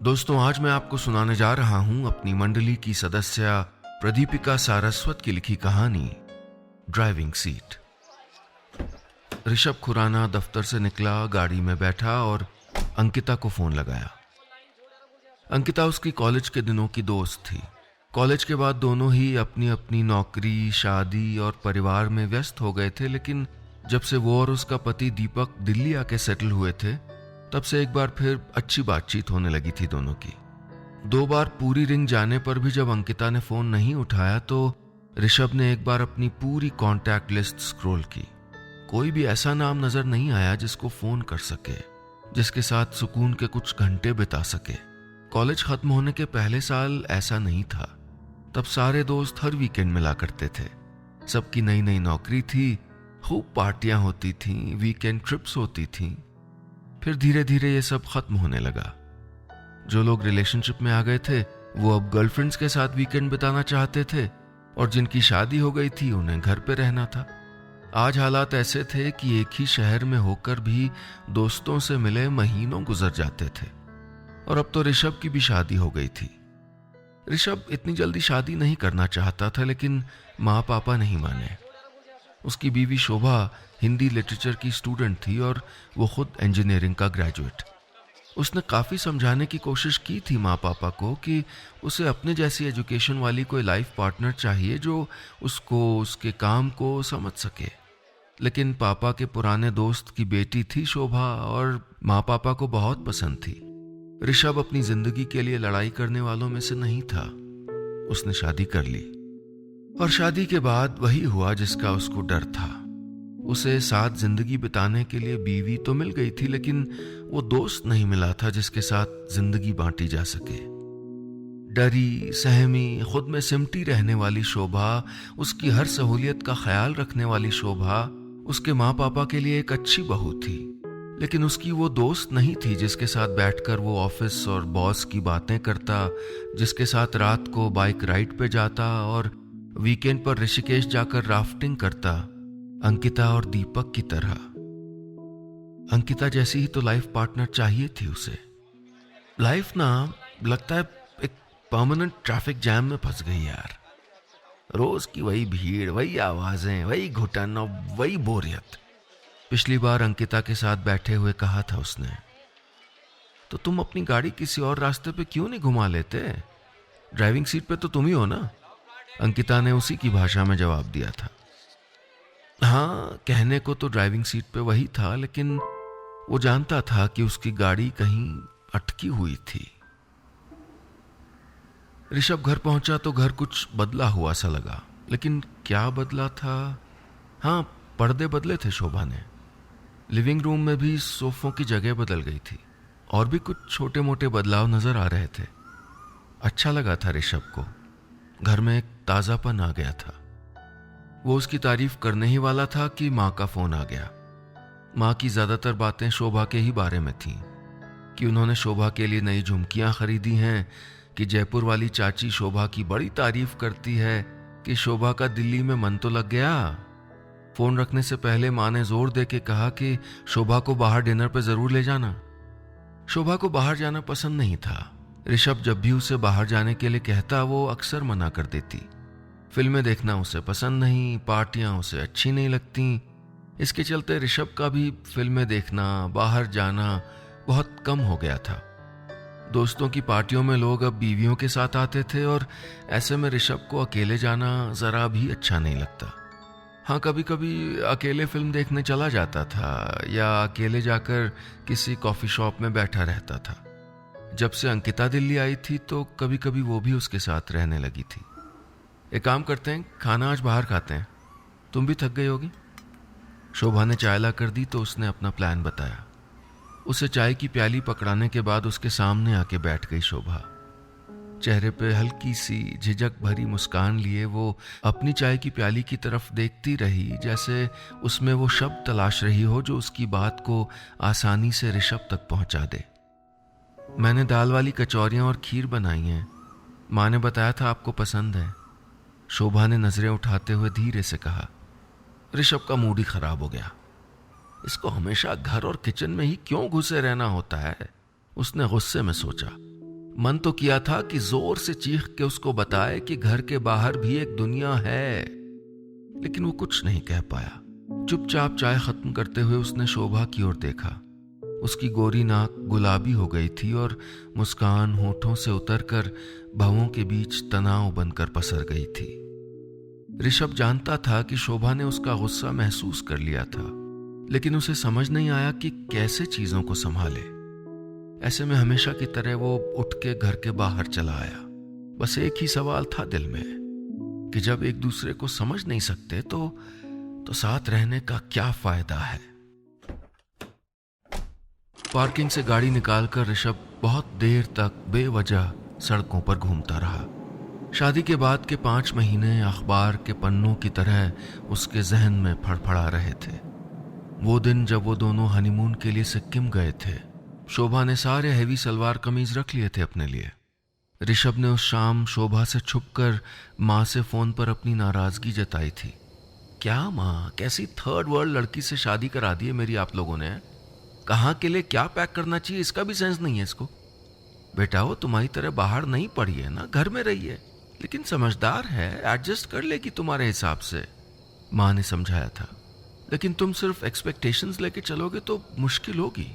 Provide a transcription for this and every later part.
दोस्तों, आज मैं आपको सुनाने जा रहा हूं अपनी मंडली की सदस्य प्रदीपिका सारस्वत की लिखी कहानी ड्राइविंग सीट। ऋषभ खुराना दफ्तर से निकला, गाड़ी में बैठा और अंकिता को फोन लगाया। अंकिता उसकी कॉलेज के दिनों की दोस्त थी। कॉलेज के बाद दोनों ही अपनी अपनी नौकरी, शादी और परिवार में व्यस्त हो गए थे, लेकिन जब से वो और उसका पति दीपक दिल्ली आके सेटल हुए थे, तब से एक बार फिर अच्छी बातचीत होने लगी थी दोनों की। 2 बार पूरी रिंग जाने पर भी जब अंकिता ने फोन नहीं उठाया तो ऋषभ ने एक बार अपनी पूरी कॉन्टैक्ट लिस्ट स्क्रॉल की। कोई भी ऐसा नाम नजर नहीं आया जिसको फोन कर सके, जिसके साथ सुकून के कुछ घंटे बिता सके। कॉलेज खत्म होने के पहले साल ऐसा नहीं था। तब सारे दोस्त हर वीकेंड मिला करते थे। सबकी नई नई नौकरी थी, खूब पार्टियां होती थीं, वीकेंड ट्रिप्स होती थीं। फिर धीरे धीरे ये सब खत्म होने लगा। जो लोग रिलेशनशिप में आ गए थे वो अब गर्लफ्रेंड्स के साथ वीकेंड बिताना चाहते थे, और जिनकी शादी हो गई थी उन्हें घर पे रहना था। आज हालात ऐसे थे कि एक ही शहर में होकर भी दोस्तों से मिले महीनों गुजर जाते थे। और अब तो ऋषभ की भी शादी हो गई थी। ऋषभ इतनी जल्दी शादी नहीं करना चाहता था, लेकिन माँ पापा नहीं माने। उसकी बीवी शोभा हिंदी लिटरेचर की स्टूडेंट थी और वो खुद इंजीनियरिंग का ग्रेजुएट। उसने काफ़ी समझाने की कोशिश की थी माँ पापा को कि उसे अपने जैसी एजुकेशन वाली कोई लाइफ पार्टनर चाहिए जो उसको, उसके काम को समझ सके। लेकिन पापा के पुराने दोस्त की बेटी थी शोभा, और माँ पापा को बहुत पसंद थी। ऋषभ अपनी जिंदगी के लिए लड़ाई करने वालों में से नहीं था। उसने शादी कर ली, और शादी के बाद वही हुआ जिसका उसको डर था। उसे साथ जिंदगी बिताने के लिए बीवी तो मिल गई थी, लेकिन वो दोस्त नहीं मिला था जिसके साथ जिंदगी बांटी जा सके। डरी, सहमी, खुद में सिमटी रहने वाली शोभा, उसकी हर सहूलियत का ख्याल रखने वाली शोभा उसके माँ पापा के लिए एक अच्छी बहू थी। लेकिन उसकी वो दोस्त नहीं थी जिसके साथ बैठकर वो ऑफिस और बॉस की बातें करता, जिसके साथ रात को बाइक राइड पे जाता और वीकेंड पर ऋषिकेश जाकर राफ्टिंग करता। अंकिता और दीपक की तरह। अंकिता जैसी ही तो लाइफ पार्टनर चाहिए थी उसे। लाइफ ना, लगता है एक परमानेंट ट्रैफिक जैम में फंस गई यार। रोज की वही भीड़, वही आवाजें, वही घुटन और वही बोरियत। पिछली बार अंकिता के साथ बैठे हुए कहा था उसने, तो तुम अपनी गाड़ी किसी और रास्ते पे क्यों नहीं घुमा लेते? ड्राइविंग सीट पे तो तुम ही हो ना? अंकिता ने उसी की भाषा में जवाब दिया था। हाँ, कहने को तो ड्राइविंग सीट पे वही था, लेकिन वो जानता था कि उसकी गाड़ी कहीं अटकी हुई थी। ऋषभ घर पहुंचा तो घर कुछ बदला हुआ सा लगा, लेकिन क्या बदला था? हाँ, पर्दे बदले थे शोभा ने। लिविंग रूम में भी सोफों की जगह बदल गई थी, और भी कुछ छोटे मोटे बदलाव नजर आ रहे थे। अच्छा लगा था ऋषभ को। घर में एक ताजापन आ गया था। वो उसकी तारीफ करने ही वाला था कि माँ का फोन आ गया। माँ की ज्यादातर बातें शोभा के ही बारे में थीं, कि उन्होंने शोभा के लिए नई झुमकियां खरीदी हैं, कि जयपुर वाली चाची शोभा की बड़ी तारीफ करती है, कि शोभा का दिल्ली में मन तो लग गया। फोन रखने से पहले माँ ने जोर दे के कहा कि शोभा को बाहर डिनर पे जरूर ले जाना। शोभा को बाहर जाना पसंद नहीं था। ऋषभ जब भी उसे बाहर जाने के लिए कहता वो अक्सर मना कर देती। फिल्में देखना उसे पसंद नहीं, पार्टियां उसे अच्छी नहीं लगती। इसके चलते ऋषभ का भी फिल्में देखना, बाहर जाना बहुत कम हो गया था। दोस्तों की पार्टियों में लोग अब बीवियों के साथ आते थे, और ऐसे में ऋषभ को अकेले जाना जरा भी अच्छा नहीं लगता। हाँ, कभी कभी अकेले फिल्म देखने चला जाता था, या अकेले जाकर किसी कॉफी शॉप में बैठा रहता था। जब से अंकिता दिल्ली आई थी तो कभी कभी वो भी उसके साथ रहने लगी थी। एक काम करते हैं, खाना आज बाहर खाते हैं, तुम भी थक गई होगी। शोभा ने चाय ला कर दी तो उसने अपना प्लान बताया। उसे चाय की प्याली पकड़ाने के बाद उसके सामने आके बैठ गई शोभा। चेहरे पे हल्की सी झिझक भरी मुस्कान लिए वो अपनी चाय की प्याली की तरफ देखती रही, जैसे उसमें वो शब्द तलाश रही हो जो उसकी बात को आसानी से ऋषभ तक पहुंचा दे। मैंने दाल वाली कचौरियां और खीर बनाई हैं, माँ ने बताया था आपको पसंद है। शोभा ने नजरें उठाते हुए धीरे से कहा। ऋषभ का मूड ही खराब हो गया। इसको हमेशा घर और किचन में ही क्यों घुसे रहना होता है, उसने गुस्से में सोचा। मन तो किया था कि जोर से चीख के उसको बताए कि घर के बाहर भी एक दुनिया है, लेकिन वो कुछ नहीं कह पाया। चुपचाप चाय खत्म करते हुए उसने शोभा की ओर देखा। उसकी गोरी नाक गुलाबी हो गई थी और मुस्कान होठों से उतरकर भवों के बीच तनाव बनकर पसर गई थी। ऋषभ जानता था कि शोभा ने उसका गुस्सा महसूस कर लिया था, लेकिन उसे समझ नहीं आया कि कैसे चीजों को संभाले। ऐसे में हमेशा की तरह वो उठ के घर के बाहर चला आया। बस एक ही सवाल था दिल में कि जब एक दूसरे को समझ नहीं सकते तो साथ रहने का क्या फायदा है। पार्किंग से गाड़ी निकालकर ऋषभ बहुत देर तक बेवजह सड़कों पर घूमता रहा। शादी के बाद के 5 महीने अखबार के पन्नों की तरह उसके जहन में फड़फड़ा रहे थे। वो दिन जब वो दोनों हनीमून के लिए सिक्किम गए थे। शोभा ने सारे हैवी सलवार कमीज रख लिए थे अपने लिए। ऋषभ ने उस शाम शोभा से छुपकर माँ से फोन पर अपनी नाराजगी जताई थी। क्या माँ, कैसी थर्ड वर्ल्ड लड़की से शादी करा दी है मेरी आप लोगों ने? कहाँ के लिए क्या पैक करना चाहिए इसका भी सेंस नहीं है इसको। बेटा वो तुम्हारी तरह बाहर नहीं पड़ी है ना, घर में रही है, लेकिन समझदार है, एडजस्ट कर लेगी तुम्हारे हिसाब से, माँ ने समझाया था। लेकिन तुम सिर्फ एक्सपेक्टेशंस लेके चलोगे तो मुश्किल होगी।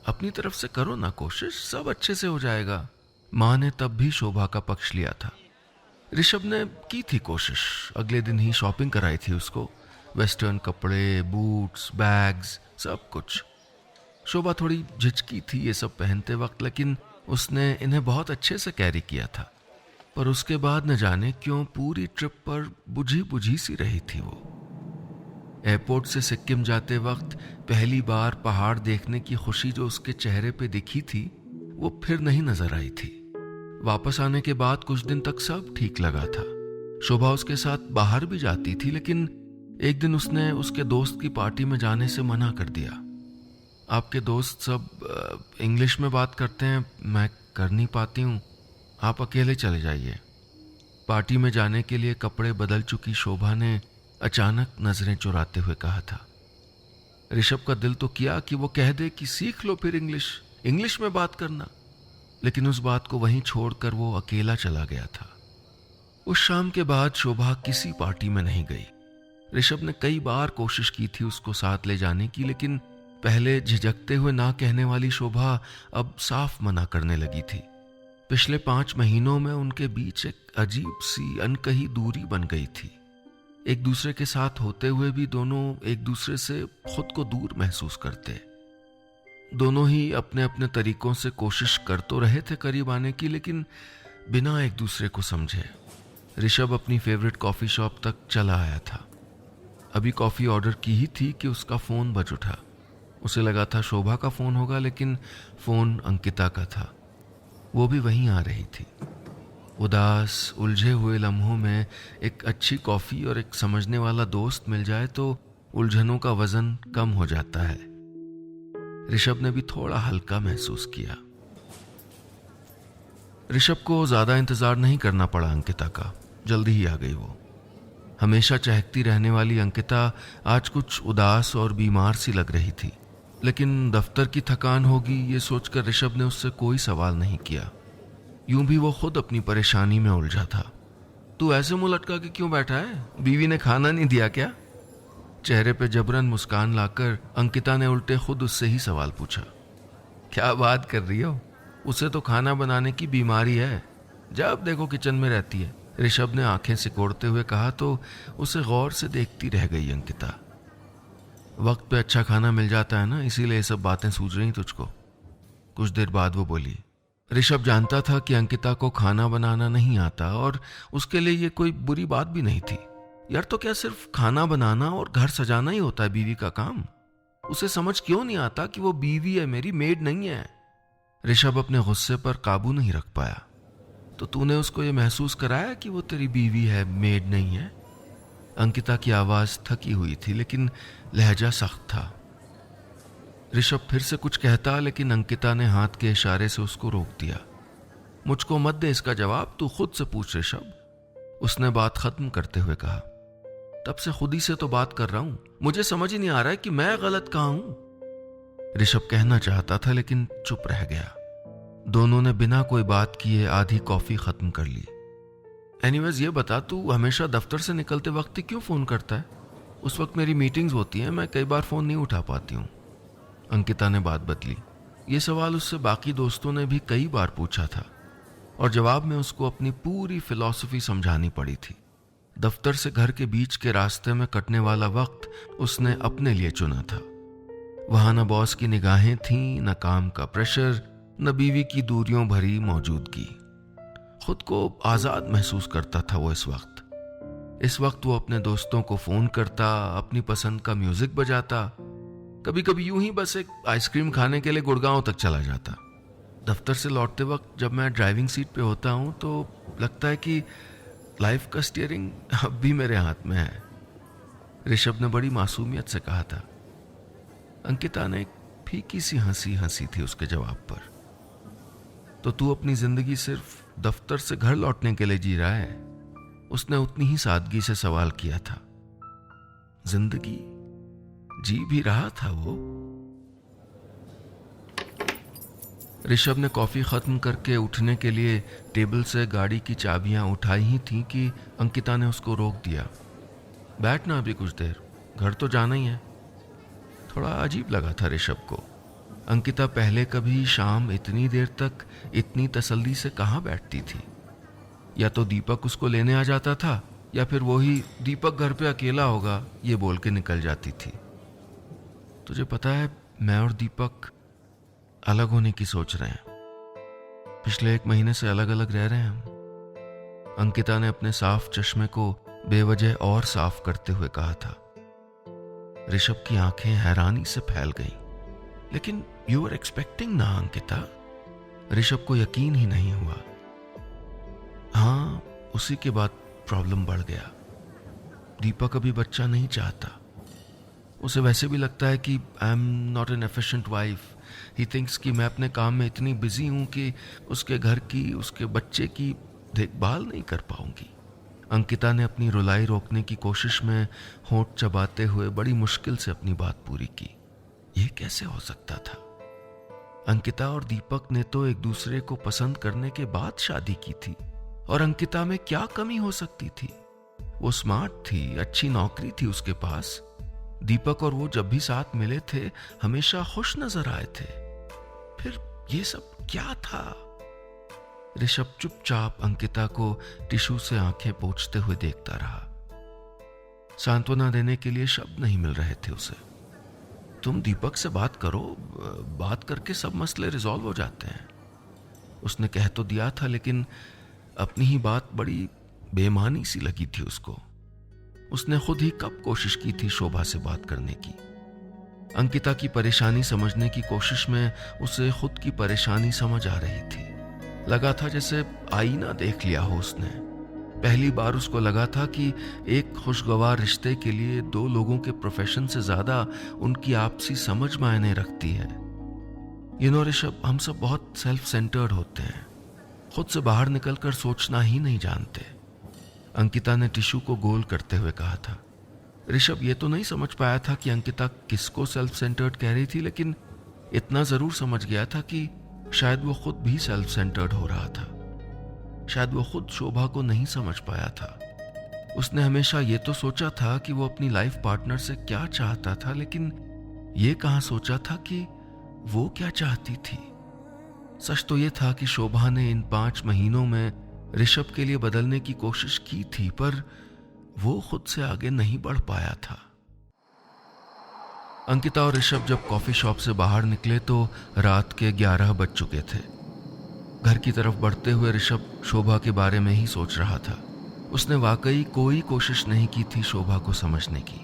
अपनी तरफ से करो ना कोशिश, सब अच्छे से हो जाएगा। माँ ने तब भी शोभा का पक्ष लिया था। ऋषभ ने की थी कोशिश। अगले दिन ही शॉपिंग कराई थी उसको, वेस्टर्न कपड़े, बूट्स, बैग्स, सब कुछ। शोभा थोड़ी झिझकी थी ये सब पहनते वक्त, लेकिन उसने इन्हें बहुत अच्छे से कैरी किया था। पर उसके बाद न जाने क्यों पूरी ट्रिप पर बुझी बुझी सी रही थी वो। एयरपोर्ट से सिक्किम जाते वक्त पहली बार पहाड़ देखने की खुशी जो उसके चेहरे पे दिखी थी वो फिर नहीं नजर आई थी। वापस आने के बाद कुछ दिन तक सब ठीक लगा था। शोभा उसके साथ बाहर भी जाती थी, लेकिन एक दिन उसने उसके दोस्त की पार्टी में जाने से मना कर दिया। आपके दोस्त सब इंग्लिश में बात करते हैं, मैं कर नहीं पाती हूँ, आप अकेले चले जाइए। पार्टी में जाने के लिए कपड़े बदल चुकी शोभा ने अचानक नजरें चुराते हुए कहा था। ऋषभ का दिल तो किया कि वो कह दे कि सीख लो फिर इंग्लिश में बात करना, लेकिन उस बात को वहीं छोड़कर वो अकेला चला गया था। उस शाम के बाद शोभा किसी पार्टी में नहीं गई। ऋषभ ने कई बार कोशिश की थी उसको साथ ले जाने की, लेकिन पहले झिझकते हुए ना कहने वाली शोभा अब साफ मना करने लगी थी। पिछले 5 महीनों में उनके बीच एक अजीब सी अनकही दूरी बन गई थी। एक दूसरे के साथ होते हुए भी दोनों एक दूसरे से खुद को दूर महसूस करते। दोनों ही अपने अपने तरीकों से कोशिश कर तो रहे थे करीब आने की, लेकिन बिना एक दूसरे को समझे। ऋषभ अपनी फेवरेट कॉफी शॉप तक चला आया था। अभी कॉफी ऑर्डर की ही थी कि उसका फोन बज उठा। उसे लगा था शोभा का फोन होगा, लेकिन फोन अंकिता का था। वो भी वहीं आ रही थी। उदास उलझे हुए लम्हों में एक अच्छी कॉफी और एक समझने वाला दोस्त मिल जाए तो उलझनों का वजन कम हो जाता है। ऋषभ ने भी थोड़ा हल्का महसूस किया। ऋषभ को ज्यादा इंतजार नहीं करना पड़ा अंकिता का, जल्दी ही आ गई वो। हमेशा चहकती रहने वाली अंकिता आज कुछ उदास और बीमार सी लग रही थी, लेकिन दफ्तर की थकान होगी ये सोचकर ऋषभ ने उससे कोई सवाल नहीं किया। यूं भी वो खुद अपनी परेशानी में उलझा था। तू ऐसे मुंह लटका के क्यों बैठा है? बीवी ने खाना नहीं दिया क्या? चेहरे पे जबरन मुस्कान लाकर अंकिता ने उल्टे खुद उससे ही सवाल पूछा। क्या बात कर रही हो? उसे तो खाना बनाने की बीमारी है, जब देखो किचन में रहती है, ऋषभ ने आंखें सिकोड़ते हुए कहा तो उसे गौर से देखती रह गई अंकिता। वक्त पे अच्छा खाना मिल जाता है ना, इसीलिए ये सब बातें सूझ रही तुझको। कुछ देर बाद वो बोली। ऋषभ जानता था कि अंकिता को खाना बनाना नहीं आता और उसके लिए ये कोई बुरी बात भी नहीं थी। यार तो क्या सिर्फ खाना बनाना और घर सजाना ही होता है बीवी का काम? उसे समझ क्यों नहीं आता कि वो बीवी है मेरी, मेड नहीं है। ऋषभ अपने गुस्से पर काबू नहीं रख पाया। तो तूने उसको ये महसूस कराया कि वो तेरी बीवी है, मेड नहीं है? अंकिता की आवाज थकी हुई थी, लेकिन लहजा सख्त था। ऋषभ फिर से कुछ कहता, लेकिन अंकिता ने हाथ के इशारे से उसको रोक दिया। मुझको मत दे इसका जवाब, तू खुद से पूछ ऋषभ, उसने बात खत्म करते हुए कहा। तब से खुद ही से तो बात कर रहा हूं, मुझे समझ ही नहीं आ रहा है कि मैं गलत कहां हूं। ऋषभ कहना चाहता था लेकिन चुप रह गया। दोनों ने बिना कोई बात किए आधी कॉफी खत्म कर ली। एनीवेज, ये बता, तू हमेशा दफ्तर से निकलते वक्त ही क्यों फोन करता है? उस वक्त मेरी मीटिंग्स होती हैं, मैं कई बार फोन नहीं उठा पाती हूँ। अंकिता ने बात बदली। ये सवाल उससे बाकी दोस्तों ने भी कई बार पूछा था और जवाब में उसको अपनी पूरी फिलॉसफी समझानी पड़ी थी। दफ्तर से घर के बीच के रास्ते में कटने वाला वक्त उसने अपने लिए चुना था। वहां न बॉस की निगाहें थीं, न काम का प्रेशर, न बीवी की दूरियों भरी मौजूदगी। खुद को आजाद महसूस करता था वो इस वक्त वो अपने दोस्तों को फोन करता, अपनी पसंद का म्यूजिक बजाता, कभी कभी यूं ही बस एक आइसक्रीम खाने के लिए गुड़गांव तक चला जाता। दफ्तर से लौटते वक्त जब मैं ड्राइविंग सीट पे होता हूं तो लगता है कि लाइफ का स्टीयरिंग अब भी मेरे हाथ में है, ऋषभ ने बड़ी मासूमियत से कहा था। अंकिता ने एक फीकी सी हंसी हंसी थी उसके जवाब पर। तो तू अपनी जिंदगी सिर्फ दफ्तर से घर लौटने के लिए जी रहा है? उसने उतनी ही सादगी से सवाल किया था। जिंदगी जी भी रहा था वो। ऋषभ ने कॉफी खत्म करके उठने के लिए टेबल से गाड़ी की चाबियां उठाई ही थी कि अंकिता ने उसको रोक दिया। बैठना अभी कुछ देर, घर तो जाना ही है। थोड़ा अजीब लगा था ऋषभ को। अंकिता पहले कभी शाम इतनी देर तक इतनी तसल्ली से कहाँ बैठती थी। या तो दीपक उसको लेने आ जाता था या फिर वो ही दीपक घर पे अकेला होगा ये बोल के निकल जाती थी। तुझे पता है, मैं और दीपक अलग होने की सोच रहे हैं। पिछले 1 महीने से अलग अलग रह रहे हैं हम। अंकिता ने अपने साफ चश्मे को बेवजह और साफ करते हुए कहा था। ऋषभ की आंखें हैरानी से फैल गईं। लेकिन यू आर एक्सपेक्टिंग ना अंकिता? ऋषभ को यकीन ही नहीं हुआ। हाँ, उसी के बाद प्रॉब्लम बढ़ गया। दीपक अभी बच्चा नहीं चाहता। उसे वैसे भी लगता है कि I am not an efficient wife. He thinks कि मैं अपने काम में इतनी बिजी हूं कि उसके घर की, उसके बच्चे की देखभाल नहीं कर पाऊंगी। अंकिता ने अपनी रुलाई रोकने की कोशिश में होंठ चबाते हुए बड़ी मुश्किल से अपनी बात पूरी की। यह कैसे हो सकता था? अंकिता और दीपक ने तो एक दूसरे को पसंद करने के बाद शादी की थी और अंकिता में क्या कमी हो सकती थी? वो स्मार्ट थी, अच्छी नौकरी थी उसके पास। दीपक और वो जब भी साथ मिले थे हमेशा खुश नजर आए थे। फिर ये सब क्या था? ऋषभ चुपचाप अंकिता को टिश्यू से आंखें पोंछते हुए देखता रहा। सांत्वना देने के लिए शब्द नहीं मिल रहे थे उसे। तुम दीपक से बात करो, बात करके सब मसले रिजॉल्व हो जाते हैं। उसने कह तो दिया था, लेकिन अपनी ही बात बड़ी बेमानी सी लगी थी उसको। उसने खुद ही कब कोशिश की थी शोभा से बात करने की। अंकिता की परेशानी समझने की कोशिश में उसे खुद की परेशानी समझ आ रही थी। लगा था जैसे आईना देख लिया हो उसने। पहली बार उसको लगा था कि एक खुशगवार रिश्ते के लिए 2 लोगों के प्रोफेशन से ज्यादा उनकी आपसी समझ मायने रखती है। ऋषभ, हम सब बहुत सेल्फ सेंटर्ड होते हैं, खुद से बाहर निकलकर सोचना ही नहीं जानते। अंकिता ने टिश्यू को गोल करते हुए कहा था। ऋषभ ये तो नहीं समझ पाया था कि अंकिता किसको सेल्फ सेंटर्ड कह रही थी, लेकिन इतना जरूर समझ गया था कि शायद वो खुद भी सेल्फ सेंटर्ड हो रहा था। शायद वो खुद शोभा को नहीं समझ पाया था। उसने हमेशा ये तो सोचा था कि वो अपनी लाइफ पार्टनर से क्या चाहता था, लेकिन ये कहां सोचा था कि वो क्या चाहती थी। सच तो ये था कि शोभा ने इन 5 महीनों में ऋषभ के लिए बदलने की कोशिश की थी, पर वो खुद से आगे नहीं बढ़ पाया था। अंकिता और ऋषभ जब कॉफी शॉप से बाहर निकले तो रात के 11 बज चुके थे। घर की तरफ बढ़ते हुए ऋषभ शोभा के बारे में ही सोच रहा था। उसने वाकई कोई कोशिश नहीं की थी शोभा को समझने की।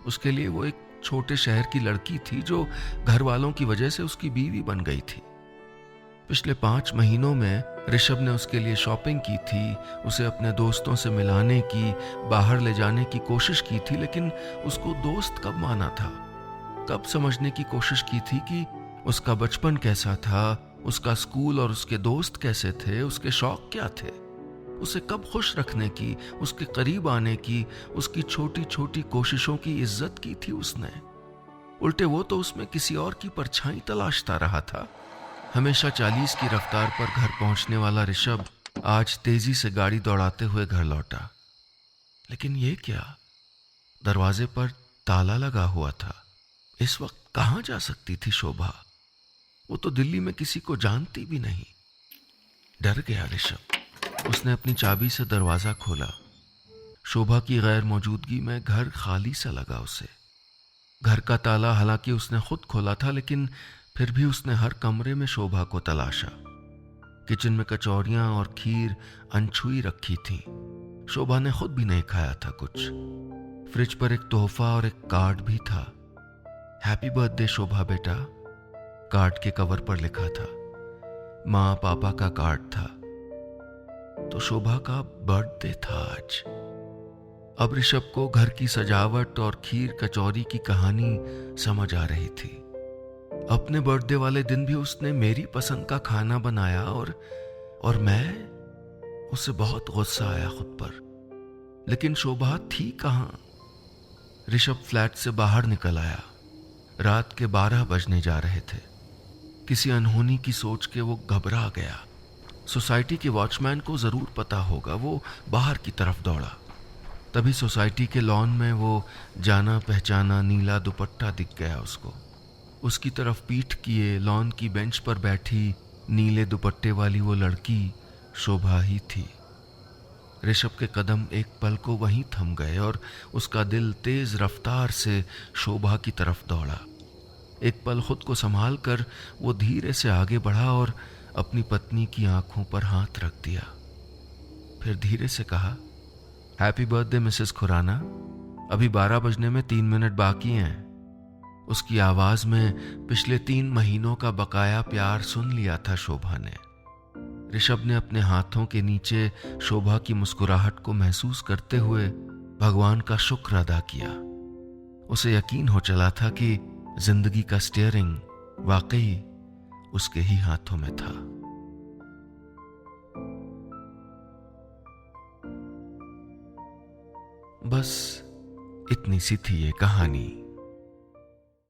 उसके लिए वो एक छोटे शहर की लड़की थी जो घर वालों की वजह से उसकी बीवी बन गई थी। पिछले 5 महीनों में ऋषभ ने उसके लिए शॉपिंग की थी, उसे अपने दोस्तों से मिलाने की, बाहर ले जाने की कोशिश की थी, लेकिन उसको दोस्त कब माना था? कब समझने की कोशिश की थी कि उसका बचपन कैसा था, उसका स्कूल और उसके दोस्त कैसे थे, उसके शौक क्या थे? उसे कब खुश रखने की, उसके करीब आने की, उसकी छोटी छोटी कोशिशों की इज्जत की थी उसने? उल्टे वो तो उसमें किसी और की परछाई तलाशता रहा था। हमेशा 40 की रफ्तार पर घर पहुंचने वाला ऋषभ आज तेजी से गाड़ी दौड़ाते हुए घर लौटा। लेकिन ये क्या, दरवाजे पर ताला लगा हुआ था। इस वक्त कहां जा सकती थी शोभा? वो तो दिल्ली में किसी को जानती भी नहीं। डर गया ऋषभ। उसने अपनी चाबी से दरवाजा खोला। शोभा की गैर मौजूदगी में घर खाली सा लगा उसे। घर का ताला हालांकि उसने खुद खोला था, लेकिन फिर भी उसने हर कमरे में शोभा को तलाशा। किचन में कचौरियां और खीर अनछुई रखी थी। शोभा ने खुद भी नहीं खाया था कुछ। फ्रिज पर एक तोहफा और एक कार्ड भी था। हैप्पी बर्थडे शोभा बेटा, कार्ड के कवर पर लिखा था। माँ पापा का कार्ड था। तो शोभा का बर्थडे था आज। अब ऋषभ को घर की सजावट और खीर कचौरी की कहानी समझ आ रही थी। अपने बर्थडे वाले दिन भी उसने मेरी पसंद का खाना बनाया और मैं, उसे बहुत गुस्सा आया खुद पर। लेकिन शोभा थी कहां? ऋषभ फ्लैट से बाहर निकल आया। रात के 12 बजने जा रहे थे। किसी अनहोनी की सोच के वो घबरा गया। सोसाइटी के वॉचमैन को जरूर पता होगा। वो बाहर की तरफ दौड़ा। तभी सोसाइटी के लॉन में वो जाना पहचाना नीला दुपट्टा दिख गया उसको। उसकी तरफ पीठ किए लॉन की बेंच पर बैठी नीले दुपट्टे वाली वो लड़की शोभा ही थी। ऋषभ के कदम एक पल को वहीं थम गए और उसका दिल तेज रफ्तार से शोभा की तरफ दौड़ा। एक पल खुद को संभाल कर वो धीरे से आगे बढ़ा और अपनी पत्नी की आंखों पर हाथ रख दिया। फिर धीरे से कहा, हैप्पी बर्थडे मिसेस खुराना, अभी 12 बजने में 3 मिनट बाकी हैं। उसकी आवाज में पिछले 3 महीनों का बकाया प्यार सुन लिया था शोभा ने। ऋषभ ने अपने हाथों के नीचे शोभा की मुस्कुराहट को महसूस करते हुए भगवान का शुक्र अदा किया। उसे यकीन हो चला था कि जिंदगी का स्टीयरिंग वाकई उसके ही हाथों में था। बस इतनी सी थी ये कहानी।